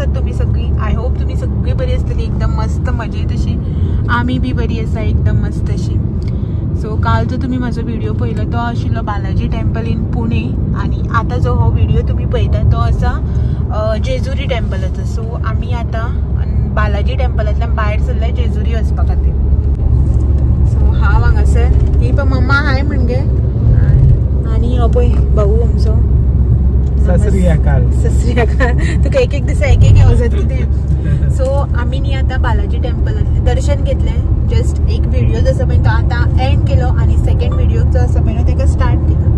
आसात तुम्ही सगळी? आय होप तुम्ही सगळी बरी असतली, एकदम मस्त मजेत अशी. आम्ही बी बरी आसा एकदम मस्त अशी. सो काल जो तुम्ही माझा व्हिडिओ पळयलो तो आशिल्लो बालाजी टेम्पल इन पुणे, आणि आता जो हो व्हिडिओ तुम्ही पळयता तो आसा जेजुरी टेम्पलाचो. सो आम्ही आता बालाजी टेम्पलांतल्यान भायर सरले जेजुरी वचपा खातीर. सो हांव हांगासर, ही पण मम्मा हाय म्हणजे, आणि हो पळय भाऊ आमचो. सत श्री अकाल. तुका एक एक दिसा एक एक आवाजात कितें. सो आमी न्ही आता बालाजी टेम्पलांतलें दर्शन घेतलें. जस्ट एक व्हिडिओ जो आसा पळय तो आतां एंड केलो, आणि सेकंड व्हिडिओ जो आसा पळय ताका स्टार्ट केलो.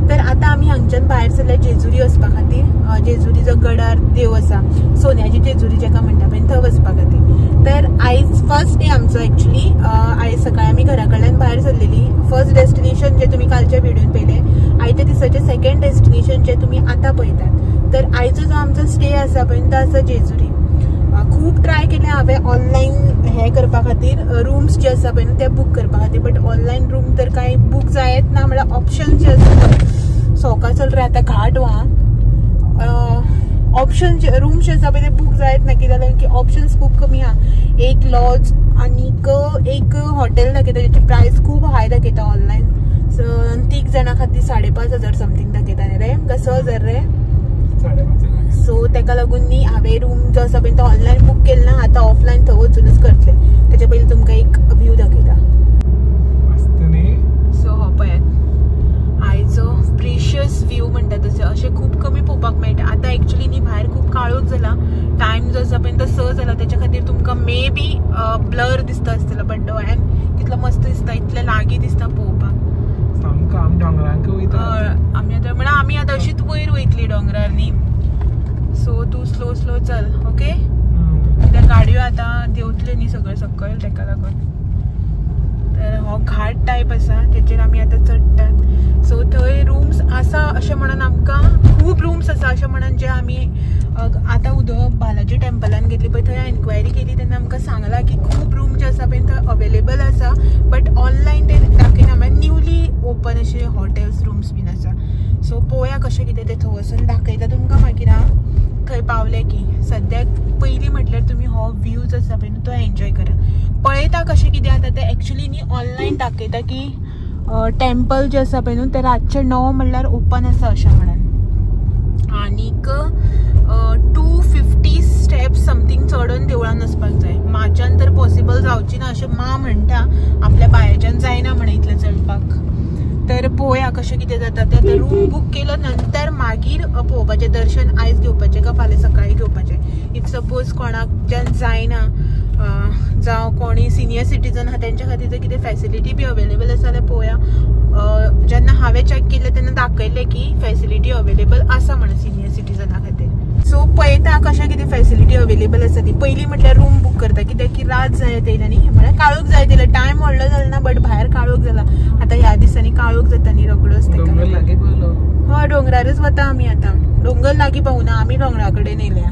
तर आता आमी हांगच्यान भायर सरले जेजुरी वचपा खातीर. जेजुरी जो गडार देव आसा, सोन्याची जेजुरी जाका म्हणटा पळय, थंय वचपा खातीर. तर आयज फर्स्ट डे आमचो एक्चुअली. आयज सकाळी आमी घरा कडल्यान भायर सरलेली. फर्स्ट डेस्टिनेशन जे तुम्ही कालच्या व्हिडिओन पळयले, आयच्या दिसाचे सेकंड डेस्टिनेशन जे तुम्ही आता पळयतात. तर आयचो जो आमचो स्टे आसा पळय तो आसा जेजुरी. खूप ट्राय केले हांवें ऑनलायन हे करपा खातीर, रूम्स जे आसा पळय ते बूक करपा खातीर, बट ऑनलायन रूम तर कांय बूक जायत ना. म्हळ्यार ऑप्शन जे आसा सोका चल रे आता घाट वहा, ऑप्शन जे रूम्स जे आसा पळय ते बूक जायत ना. कित्याक लागून की ऑप्शन्स खूप कमी आहा. एक लॉज आणि एक हॉटेल दाखयता त्याची प्राइस खूप हाय दाखयता ऑनलायन. 3 जाणां खातीर 5,500 समथिंग दाखयता न्ही रे, का 6,000 रे. सो ताका लागून न्ही हांवें रूम जो आसा पळय तो ऑनलायन बूक केलो ना. आता ऑफलायन थंय वचूनच करतले. त्याच्या पयलीं तुमकां एक व्यू दाखयता. सो हो पळयात आयचो प्रिशियस व्यू म्हणटा तशें अशें खूप कमी पळोवपाक मेळटा. आतां एक्चुअली न्ही भायर खूप काळोख जाला. टायम जो आसा पळय तो 6 जाला. त्याच्या खातीर तुमकां मे बी ब्लर दिसता आसतलो, बट दोळ्यान कितलो मस्त दिसता, इतले लागीं दिसता पळोवपाक. आमी आतां म्हणल्यार आमी आतां अशीच वयर वयतली डोंगरार न्ही. सो तूं स्लो स्लो चल, ओके. त्या गाडयो आतां देंवतल्यो न्ही सगळ्यो सकयल, ताका लागून. तर हो घाट टायप आसा जेचेर आमी आतां चडटात. सो थंय रूम्स आसा अशें म्हणून आमकां खूब रूम्स आसा अशें म्हणून जे आमी आतां उदक बालाजी टेम्पलान घेतली पळय थंय एन्क्वायरी केली तेन्ना आमकां सांगलां की खूब रूम जे आसा पळय थंय अवेलेबल आसा, बट ऑनलायन ते दाखयना. म्हळ्यार न्यूली ओपन अशे हॉटेल्स रूम्स बीन आसा. सो पळोवया कशें कितें तें थंय वचून दाखयता तुमकां मागीर हांव थंय पावलें की. सद्याक पयलीं म्हटल्यार तुमी हो व्यू जो आसा पळय तो एन्जॉय करा. पळयता कशें कितें आतां तें एक्चुअली न्ही ऑनलायन दाखयता की टेम्पल जे आसा पळय न्हू ते रातचे 9 म्हणल्यार ओपन आसा अशें म्हणून. आनीक 250 स्टेप्स समथींग चडून देवळान वचपाक जाय. म्हाज्यान तर पॉसिबल जावची ना अशें मा म्हणटा. आपल्या पांयाच्यान जायना म्हणे इतलें चडपाक. तर पळोवया कशें कितें जाता तें. रूम बूक केलो नंतर मागीर पळोवपाचें दर्शन आयज घेवपाचें का फाल्यां सकाळीं घेवपाचें. इफ सपोज कोणाक ज्यान जायना, जावं कोणी सिनियर सिटीजन आहा तेंच्या खातीर जर कितें फॅसिलिटी बी अवेलेबल आसा जाल्यार पळोवया. जेन्ना हांवें चॅक केलें तेन्ना दाखयलें की फॅसिलिटी अवेलेबल आसा म्हणून सिनियर सिटीजना खातीर. सो पळयता कशें कितें फॅसिलिटी अवेलेबल आसा ती. पयलीं म्हटल्यार रूम बूक करता, कित्याक की रात जाय येयला न्ही, म्हळ्यार काळोख जाय येयला. टायम व्हडलो जालो ना, बट भायर काळोख जाला. आतां ह्या दिसांनी काळोख जाता न्ही रोखडोच. हय डोंगरारच वता आमी आतां. डोंगर लागीं पावूना, आमी डोंगरा कडेन येयल्या.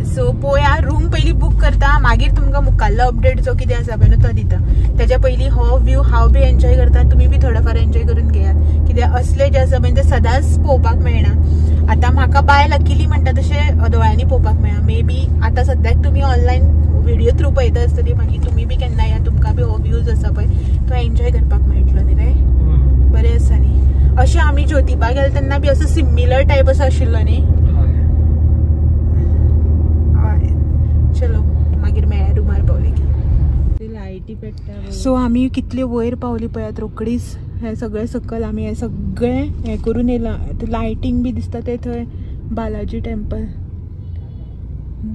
सो पळोवया रूम पयलीं बूक करता, मागीर तुमकां मुखाल्लो अपडेट जो कितें आसा पळय तो दिता. तेच्या पयलीं हो व्यू हांव बी एन्जॉय करता, तुमी बी थोडो फार एन्जॉय करून घेयात. कित्याक असले जे आसा पळय ते सदांच पळोवपाक मेळना. आतां म्हाका बाय लकिली म्हणटा तशें दोळ्यांनी पळोवपाक मेळना. मे बी आतां सद्याक तुमी ऑनलायन व्हिडिओ थ्रू पळयता आसतली, मागीर तुमी बी केन्ना या तुमकां बी हो व्यूज आसा पळय तो एन्जॉय करपाक मेळटलो न्ही रे. बरें आसा न्ही. अशें आमी ज्योतिबा गेले तेन्ना बी असो सिमिलर टायप असो आशिल्लो न्ही. चलो मागीर मेळ्या रुमार पावली की लायटी पेट्टा. सो आमी कितले वयर पावली पळयात रोकडीच. हे सगळे सकल आमी हे सगळे हे करून येयला. लायटींग बी दिसता ते थंय Balaji temple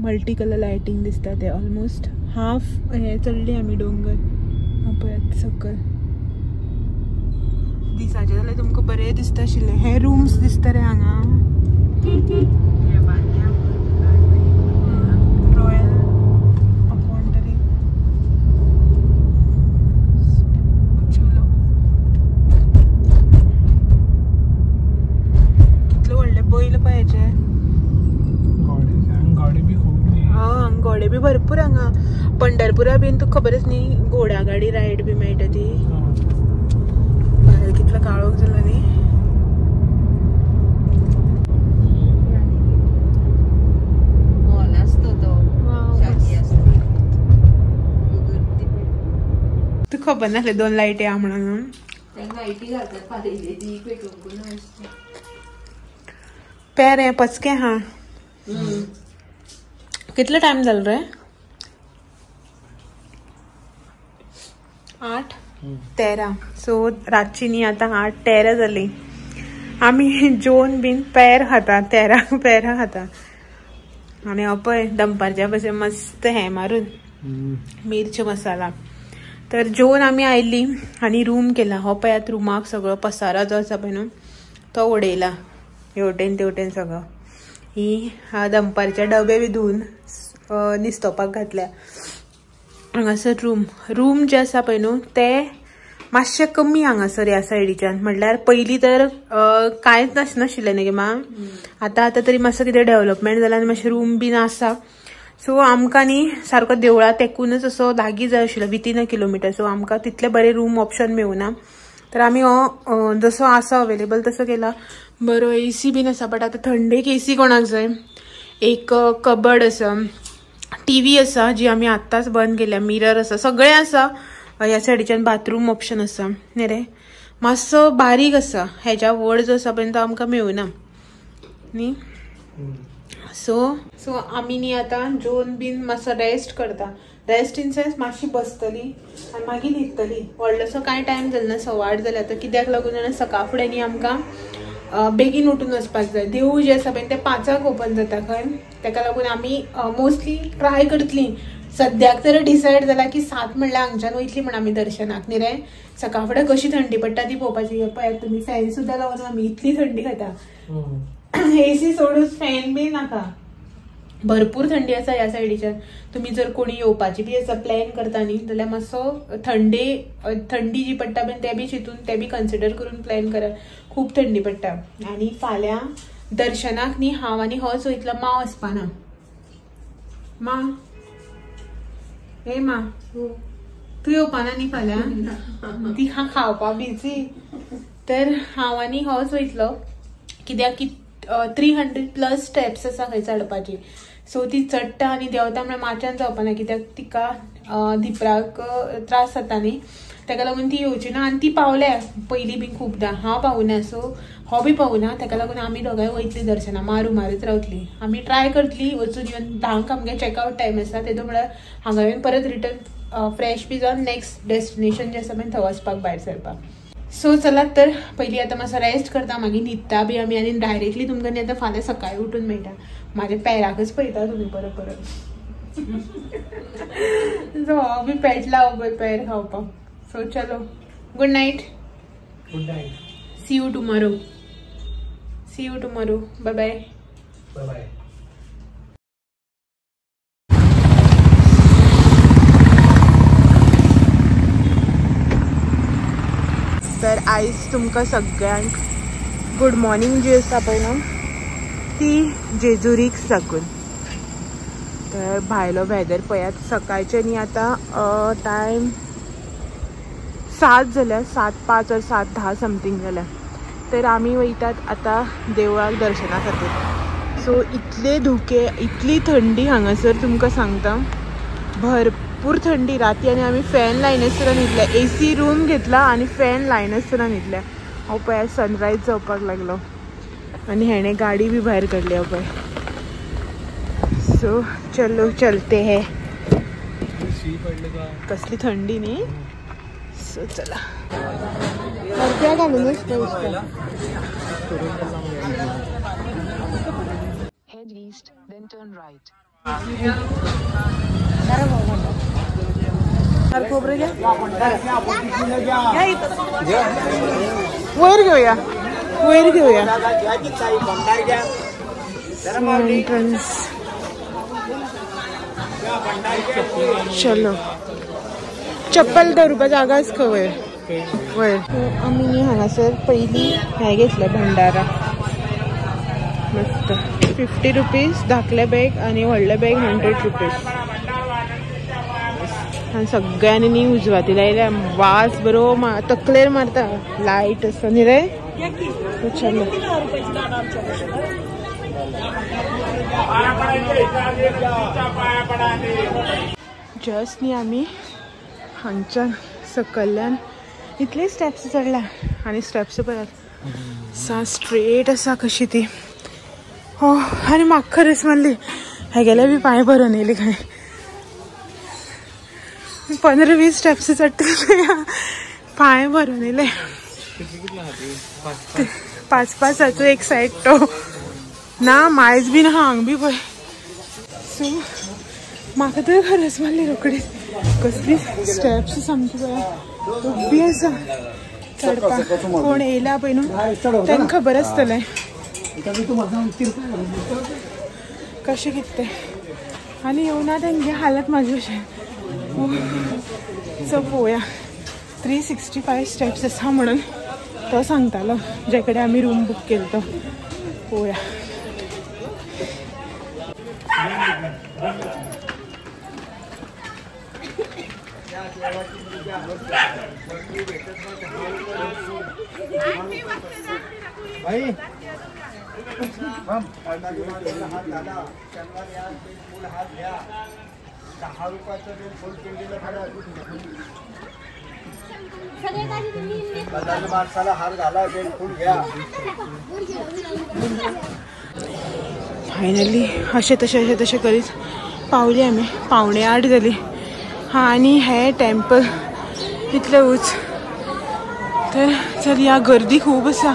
multi colour lighting दिसता ते. ऑलमोस्ट हाफ हे चडली आमी डोंगर. पळयात सकल दिसाचे जाल्यार तुमकां बरें दिसता आशिल्लें. हे रूम्स दिसता रे हांगा. घोडे बी भरपूर हांगा. पंढरपुरा बीन तुका खबरच न्ही घोडा गाडी रायड बी मेळटा ती. कितलो काळोख जाला न्ही. खबर नासलें 2 लायटी आहा म्हणून. पेर हें पचके हा. कितलो टाइम जालो रे? 8:13. सो रातची न्ही आतां 8:13 जाली. आमी जेवन बीन पेर खाता, 13 पेरां खाता. आनी हो पळय दनपारच्या भशेन मस्त हें मारून मिरची मसाला. तर जेवन आमी आयली आनी रूम केला. हो पळय आतां रुमाक सगळो पसारा जो आसा पळय न्हू तो उडयला हेवटेन तेवटेन सगळो. ही दनपारचे डबे बी धुवन न्हिस्तोपाक घातल्या. हांगासर रूम जे आसा पळय न्हू ते मातशे कमी हांगासर ह्या सायडीच्यान. म्हणल्यार पयलीं तर कांयच नाशिल्लें न्ही गे मा. आतां तरी मातसो कितें डेव्हलपमेंट जालां आनी मातशें रूम बीन आसा. सो आमकां न्ही सारको देवळा तेकूनच असो लागीं जाय आशिल्लो विथीन अ किलोमिटर. सो आमकां तितले बरे रूम ऑप्शन मेळुना. तर आमी हो जसो आसा अवेलेबल तसो केला. बरो AC बीन आसा. बट आतां थंडेक AC कोणाक जाय. एक कबड आसा, TV आसा जी आमी आत्ताच बंद केल्या, मिरर आसा, सगळें आसा. ह्या सायडीच्यान बाथरूम ऑप्शन आसा न्ही रे. मातसो बारीक आसा. हेच्या व्हड जो आसा पळय तो आमकां मेळुना न्ही. सो आमी न्ही आतां जेवन बीन मातसो रेस्ट करता. रेस्ट इन सेन्स मातशी बसतली आनी मागीर न्हिदतली. व्हडलोसो कांय टायम जालो ना, 8:15 जाले आतां. कित्याक लागून जाणा सकाळ फुडें न्ही आमकां बेगीन उठून वचपाक जाय. देवूळ जें आसा पळय तें 5:00 ओपन जाता खंय. ताका लागून आमी मोस्टली ट्राय करतली. सद्याक तर डिसायड जाला की 7 म्हणल्यार हांगच्यान वयतली म्हण आमी दर्शनाक न्ही रे. सकाळ फुडें कशी थंडी पडटा ती पळोवपाची. पळय तुमी फॅन सुद्दां लावना आमी, इतली थंडी खाता. AC सोडून फॅन बी नाका. भरपूर थंडी आसा ह्या सायडीच्यान. तुमी जर कोणी येवपाची बी आसा प्लॅन करता न्ही जाल्यार मातसो थंडी जी पडटा पळय ते बी चिंतून ते बी कन्सिडर करून प्लॅन करा. खूब थंडी पडटा. आनी फाल्यां दर्शनाक न्ही हांव आनी होच वयतलो. मा वचपाना. मा हे मा तूं येवपाना न्ही फाल्यां. ती खावपा बिजी. तर हांव आनी होच वयतलो. कित्याक की 300+ स्टेप्स आसा खंय चडपाची. सो ती चडटा आनी देंवता म्हळ्यार माच्यान जावपाना. कित्याक तिका धिपराक त्रास जाता न्ही ताका लागून ती येवची ना. आनी ती पावल्या पयलीं बी खुबदां. हांव पावुना. सो हो बी पावुना. ताका लागून आमी दोगांय वयतली दर्शना. मारूच रावतली. आमी ट्राय करतली वचून येवन 10 आमगे चेकआउट टायम आसा. तेदो म्हळ्यार हांगा येवन परत रिटर्न फ्रेश बी जावन नेक्स्ट डेस्टिनेशन जें आसा पळय थंय वचपाक भायर सरपाक. सो चलात तर पयलीं आतां मातसो रेस्ट करता. मागीर न्हिदता बी आमी. आनी डायरेक्टली तुमकां न्ही आतां फाल्यां सकाळीं उठून मेळटा. म्हाज्या पेराकच पळयता तुमी परत. सो हो बी पेटला हो पळय पेर खावपाक. सो चलो good night. See you tomorrow. Bye bye. तर आयज तुमकां सगळ्यांक गुड मॉर्निंग जी आसा पळय न्हू ती जेजुरीक साकून. तर भायलो वेदर पळयात. सकाळचे न्ही आतां टायम 7 जाल्यार 7:05 or 7:10 समथींग जाल्यार. तर आमी वयतात आतां देवळाक दर्शना खातीर. सो इतले धुके, इतली थंडी हांगासर तुमकां सांगता. भरपूर थंडी. राती आनी आमी फॅन लायनासतना न्हिदल्या. AC रूम घेतला आनी फॅन लायनासतना न्हिदल्या. हो पळय सनरायज जावपाक लागलो आनी हेणे गाडी बी भायर काडली. हो पळय. सो चलो चलते है. कसली थंडी न्ही. सो चला. रुपया घालूनच head east then turn right. खोबरं घ्या. वयर घेऊया. एंट्रन्स. चलो चप्पल दवरुपा जागाच खंय वयर. आमी न्ही हांगासर पयलीं हें घेतलें भंडारा. मस्त 50 रुपीज धाकले बॅग आनी व्हडले बॅग 100 रुपीज. आनी सगळ्यांनी न्ही उजवाती लायल्या. वास बरो तकलेर मारता. लायट आसा न्ही रे. चलो जस्ट न्ही आमी हांगच्यान सकल्ल्यान इतले स्टेप्स चढला आणि स्टेप्स परत सा स्ट्रेट असा कशी ती. हो आणि म्हाका खरेंच मारली हे गेले बी पांय भरून येयली खंय. 15-20 स्टेप्स चडटले पांय भरून येयले. 5-5 एक साइड तो ना मायज बी ना हांग बी पळय. सो म्हाका तर खरेंच मारली रोखडीच. कसली स्टेप्स सामकी पळय उबी आसा चडपाक. कोण येयला पळय न्हू तांकां खबर आसतलें कशें कितें तें. आनी येवना तेंगे हालत म्हाजे भशेन. सो पळोवया 365 स्टेप्स आसा म्हणून तो सांगतालो जे कडेन आमी रूम बूक केलो तो. पळोवया. फायनली अशें तशें करीत पावली आमी. 7:45 जाली. हा आणि हे टेम्पल इतलें उंच तर चल या गर्दी खूब आसा.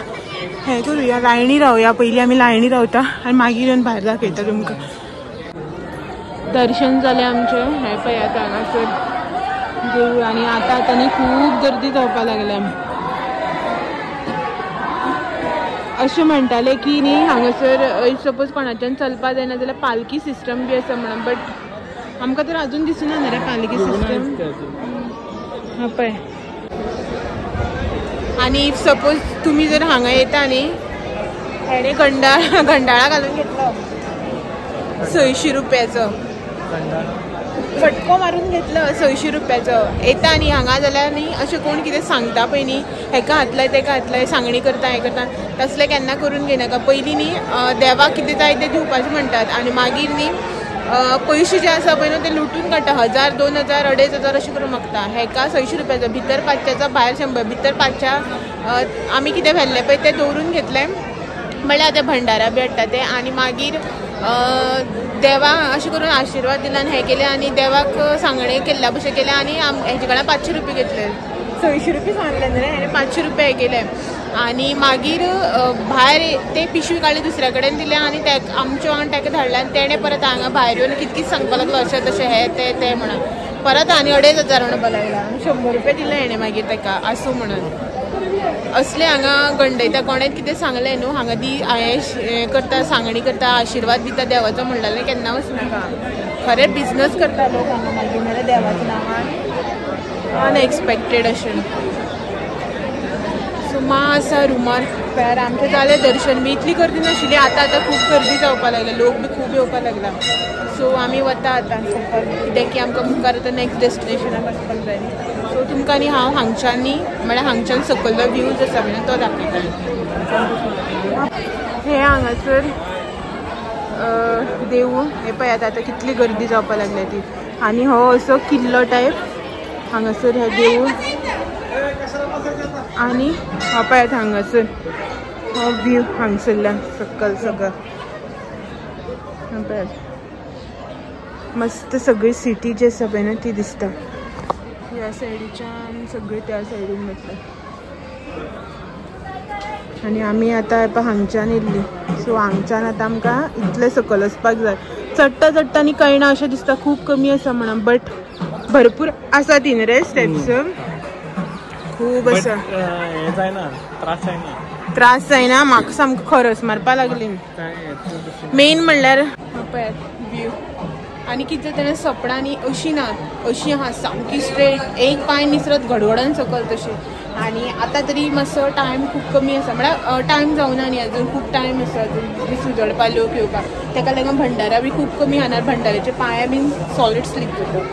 हे करूया लायनी रावया. पयलीं आमी लायनी रावता आनी मागीर येवन भायर दाखयता तुमकां. दर्शन जालें आमचें. हे पळयात हांगासर देवूळ आनी आतां न्ही खूब गर्दी जावपाक लागल्या. अशें म्हणटाले की न्ही हांगासर सपोज कोणाच्यान चलपा जायना जाल्यार पालकी सिस्टम बी आसा म्हणून. बट आमकां तर अजून दिसना न्ही रे पालकी सिस्टम. हा पळय. आनी इफ सपोज तुमी जर हांगा येता न्ही हेणे गंडाळा घालून घेतलो 600 रुपयाचो. फटको मारून घेतलो 600 रुपयाचो. येता न्ही हांगा जाल्यार न्ही अशें कोण कितें सांगता पळय न्ही हेका हातलाय तेका हातलाय सांगणी करता हें करता तसलें केन्ना करून घेनाका. पयलीं न्ही देवाक कितें जाय तें दिवपाचें म्हणटात आनी मागीर न्ही पयशे जे आसा पळय न्हू ते लुटून काडटा. 1000, 2000, 2500 अशें करून मागता. हेका 600 रुपयाचो. भितर 500चा भायर 100. भितर 500 आमी कितें व्हेल्लें पळय तें दवरून घेतलें म्हळ्यार ते भंडारा बी हाडटा ते. आनी मागीर देवा अशें करून आशिर्वाद दिला आनी हें केलें आनी देवाक सांगणें केल्ल्या भशेन केलें. आनी हेजे कडल्यान 500 रुपया घेतले. 600 रुपया सांगले न्ही रे हेणें 500 रुपया हें केले. आनी मागीर भायर ते पिशवी काडली दुसऱ्या कडेन दिले आनी आमच्या वांगडा ताका धाडले आनी तेणें परत हांगा भायर येवन कितें कितें सांगपाक लागलो अशें तशें हें तें म्हणून. परत आनी 2500 म्हणून बोलायला. 100 रुपया दिले हेणें मागीर ताका आसूं म्हणून. असले हांगा गंडयता. कोणें कितें सांगलें न्हू हांगा दी हें करता सांगणी करता आशिर्वाद दिता देवाचो म्हणटालें केन्ना वचनाका. खरें बिजनस करता लोक हांगा मागीर म्हळ्यार देवाच्या नांवान अनएक्सपेक्टेड अशें. सो आसा रुमार पळयार आमचें जालें दर्शन बी. इतली गर्दी नाशिल्ली. आतां खूब गर्दी जावपाक लागल्या. लोक बी खूब येवपाक लागला. सो आमी वता आतां सकयल कित्याक की आमकां मुखार आतां नॅक्स्ट डेस्टिनेशनाक वचपाक जाय. सो तुमकां न्ही हांव हांगच्यान न्ही म्हळ्यार हांगच्यान सकयल्लो व्ह्यूज आसा पळय तो दाखयता. हे हांगासर देवूळ हे पळयात आतां कितली गर्दी जावपाक लागल्या ती. आनी हो असो किल्लो टायप हांगासर हे देवूळ. आनी हो पळयात हांगासर हो व्यू हांगसरल्यान सकयल सगळं पळयात. मस्त सगळी सिटी जी आसा पळय न्हू ती दिसता. ह्या सायडीच्यान सगळी त्या सायडीन वतले. आनी आमी आतां हांगच्यान येयल्ली. सो हांगच्यान आतां आमकां इतलें सकयल वचपाक जाय. चडटा चडटा आनी कळना अशें दिसता खूब कमी आसा म्हणून. बट भरपूर आसा तीन रे स्टेप्स खूब आसा. त्रास जायना म्हाका सामको खरस मारपाक लागली. मेन म्हणल्यार पळयात व्यू. आनी कितें जाता सपना न्ही अशी ना अशी आहा सामकी स्ट्रेट एक पांय निसरत घडवडान सकयल तशी. आनी आतां तरी मातसो टायम खूब कमी आसा म्हळ्यार टायम जावना न्ही अजून खूब टायम आसा अजून दीस उजळपा लोक येवपाक. ताका लागून भंडारा बी खूब कमी आहा. भंडाऱ्याचे पांय बीन सॉलिड स्लीप जाता.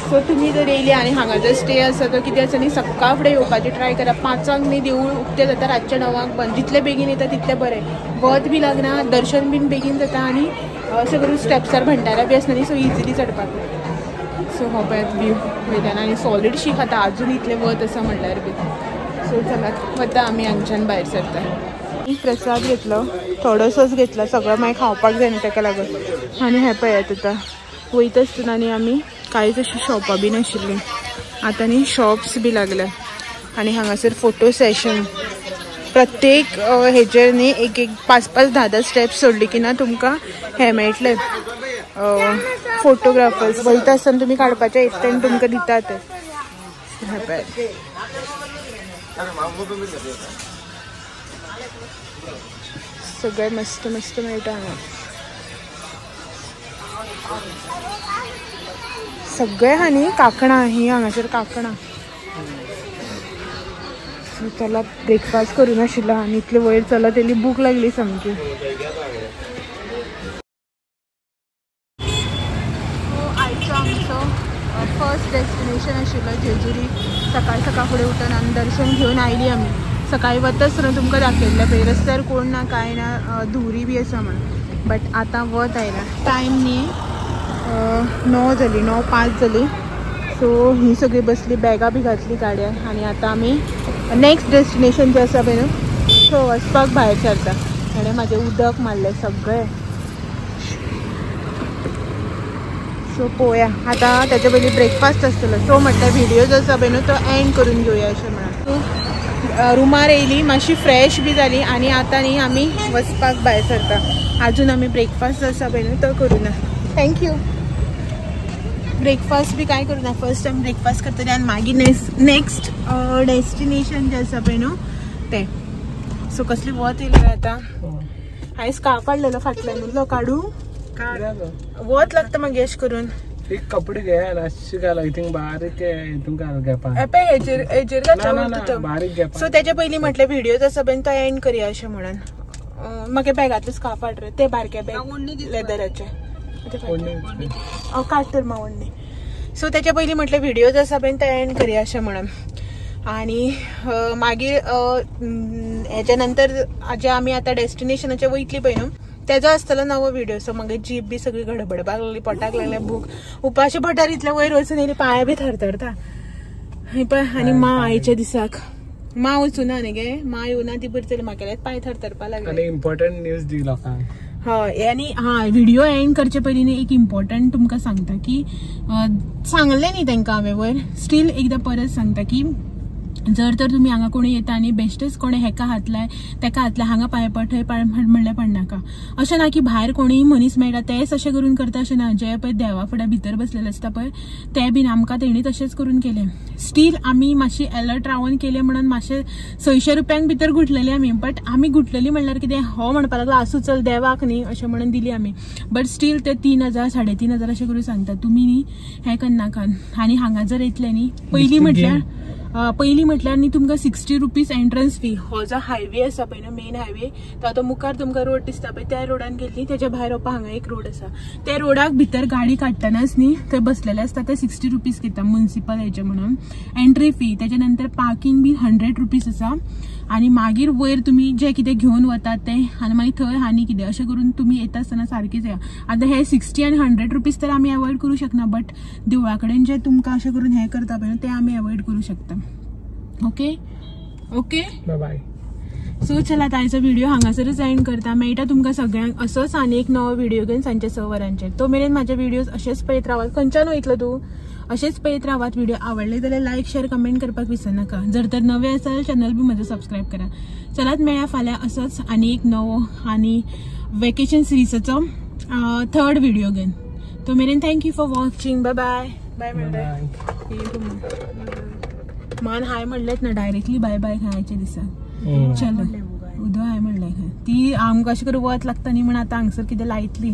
सो तुमी जर येयली आनी हांगा जर स्टे आसा तो कितें आसा न्ही सकाळ फुडें येवपाचें ट्राय करा. 5 न्ही देवूळ उक्तें जाता. रातचे 9 बंद. जितले बेगीन येता तितलें बरें. वत बी लागना. दर्शन बीन बेगीन जाता. आनी अशें करून स्टेप्सार भंडारा बी आसना न्ही सो इजिली चडपाक. सो हो पळयात व्यू वयल्यान आनी सॉलीड शी खाता अजून इतले वत आसा म्हणल्यार बी. सो चलात वता आमी हांगच्यान भायर सरता. प्रसाद घेतलो, थोडोसोच घेतला, सगळो मागीर खावपाक जाय न्हू ताका लागून. आनी हे पळयात आतां वयता आसतना न्ही आमी कांयच अशीं शॉपां बी नाशिल्लीं, आतां न्ही शॉप्स बी लागल्या. आनी हांगासर फोटो सेशन प्रत्येक हेचेर न्ही एक 5-5, 10-10 स्टेप्स सोडली की ना तुमकां हे मेळटले फोटोग्राफर्स. वयता आसतना तुमी काडपाचे इतल्यान तुमकां दितात ते. सगळे मस्त मस्त मेळटा हांगा. सगळे हा न्ही कांकणां, ही हांगासर कांकणां. चला ब्रेकफास्ट करूं नाशिल्लो आनी इतले वयर चलत येयली, भूक लागली सामकी. आयचो आमचो फर्स्ट डेस्टिनेशन आशिल्लो जेजुरी. सकाळ सकाळ फुडें उठून आनी दर्शन घेवन आयली आमी. सकाळी वता आसतना तुमकां दाखयल्लें पळय रस्त्यार कोण ना कांय ना, धुरी बी आसा म्हणून. बट आतां वत आयला. टायम न्ही 9 जाली, 9:05 जाली. सो ही सगळी बसली, बॅगां बी घातली गाड्यान आनी आतां आमी नेक्स्ट डेस्टिनेशन जें आसा पळय न्हू थंय वचपाक भायर सरता. ताणें म्हाजें उदक मारलें सगळें. सो पळोवया आतां. तेच्या पयलीं ब्रेकफास्ट आसतलो, सो म्हटल्यार व्हिडिओ जो आसा पळय न्हू तो एंड करून घेवया अशें म्हणून. सो रुमार येयली, मातशी फ्रेश बी जाली आनी आतां न्ही आमी वचपाक भायर सरता. आजून आमी ब्रेकफास्ट जो आसा पळय न्हू तो करूं ना. थँक्यू. ब्रेकफास्ट बी काय करूं ना, फर्स्ट टायम ब्रेकफास्ट करतले आनी मागीर नेक्स्ट डेस्टिनेशन जें आसा पळय न्हू तें. सो कसली वत येयली आतां. हांवें स्कार्फ हाडलेलो फाटल्यान, उरलो काडू वत लागता मागीर अशें करून. कपडे घे अशी घाल, थिंग बारीक हितून घाल घेपा. हेजेर घातलो. सो तेच्या पयलीं म्हटलें व्हिडिओ जो आसा पळय तो एंड करया अशें म्हणून. म्हाका बॅगांतलो स्कार्फ हाड रे, ते बारके बॅग लेदराचे काड तर मावण्णी. सो तेच्या पयलीं म्हटलें व्हिडिओ जो आसा पळय तो एंड करया अशें म्हणून. आनी मागीर हेच्या नंतर जे आमी आतां डेस्टिनेशनाचेर वयतली पळय न्हू तेजो आसतलो नवो व्हिडिओ. सो म्हाका जीप बी सगळी गडबडपाक लागली, पोटाक लागले भूक, उपाशी पोटार इतले वयर वचून येयली, पांय बी थरथरता पळय. आनी मा आयच्या दिसाक मा वचूं ना न्ही गे, मा येवना ती बरी जाली, म्हाका पांय थरथरपाक लागले. इम्पॉर्टंट न्यूज दी लोकांक. हय आनी व्हिडिओ एंड करचे पयलीं न्ही एक इम्पॉर्टंट तुमकां सांगता की सांगलें न्ही तांकां हांवें वयर, स्टील एकदां परत सांगता की जर तर तुम्ही हांगा कोणी येता आनी बेश्टेच कोणी हेका हातलाय तेका हातलाय, हांगा पांय पड थंय पांय पड म्हणलें पडनाका. अशें ना की भायर कोणीय मनीस मेळटा तेच अशें करून करता अशें ना. जे पळय देवा फुड्या भितर बसलेले आसता पळय ते बीन आमकां तेणी तशेंच करून केलें. स्टील आमी मातशी अलर्ट रावन केलें म्हणून मातशें 600 रुपयांक भितर गुठलेली आमी. बट आमी गुठलेली म्हणल्यार कितें हो म्हणपाक लागलो आसूं चल देवाक न्ही अशें म्हणून दिली आमी. बट स्टील ते 3000 3,500 अशें करून सांगता. तुमी न्ही हें करनाका. आनी हांगा जर येतले न्ही पयलीं म्हटल्यार न्ही तुमकां 60 रुपीज एंट्रन्स फी. हो जो हायवे आसा पळय न्हू मेन हायवे तो आतां मुखार तुमकां रोड दिसता पळय त्या रोडान गेल्ली, तेच्या भायर वचपाक हांगा एक रोड आसा. त्या रोडाक भितर गाडी काडटनाच न्ही थंय बसलेले आसता ते 60 रुपीज घेता म्युनिसिपल हेचे म्हणून एंट्री फी. तेच्या नंतर पार्किंग बी 100 रुपीज आसा. आनी मागीर वयर तुमी जे कितें घेवन वतात ते आनी मागीर थंय आनी कितें अशें करून तुमी येता आसतना सारकेंच या. आतां हे 60 आनी 100 रुपीज तर आमी अवॉयड करूं शकना, बट देवळा कडेन जे तुमकां अशें करून हें करता पळय ते आमी अवॉयड करूं शकता. Okay okay bye bye. So चला आयचो व्हिडिओ हांगासरच एंड करता. मेळटा तुमकां सगळ्यांक असोच आनी एक नवो व्हिडिओ घेवन सांजचे 6 वरांचेर. तो मेरेन म्हाजे व्हिडिओज अशेंच पळयत रावात. खंयच्यान वयतलो तूं अशेंच पळयत रावात. व्हिडिओ आवडले जाल्यार लायक शेअर कमेंट करपाक विसरनाका. जर तर नवे आसा जाल्यार चॅनल बी म्हजो सबस्क्रायब करा. चलात मेळया फाल्यां असोच आनी एक नवो आनी वेकेशन सिरीजाचो 3rd व्हिडिओ घेवन. तो मेरेन thank you for watching. Bye bye bye म्हणटाय मान हाय म्हणलेत ना डायरेक्टली बाय बाय खायच्या दिसाक. चलो उदो हाय म्हणलें खंय ती आमकां अशें करून वत लागता न्ही म्हण आतां हांगसर कितें लायतली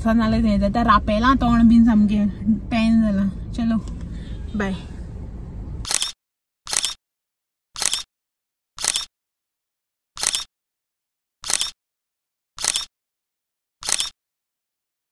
सन नाल्यार हें जाता रापेलां तोंड बीन सामकें टॅन जालां. चलो बाय.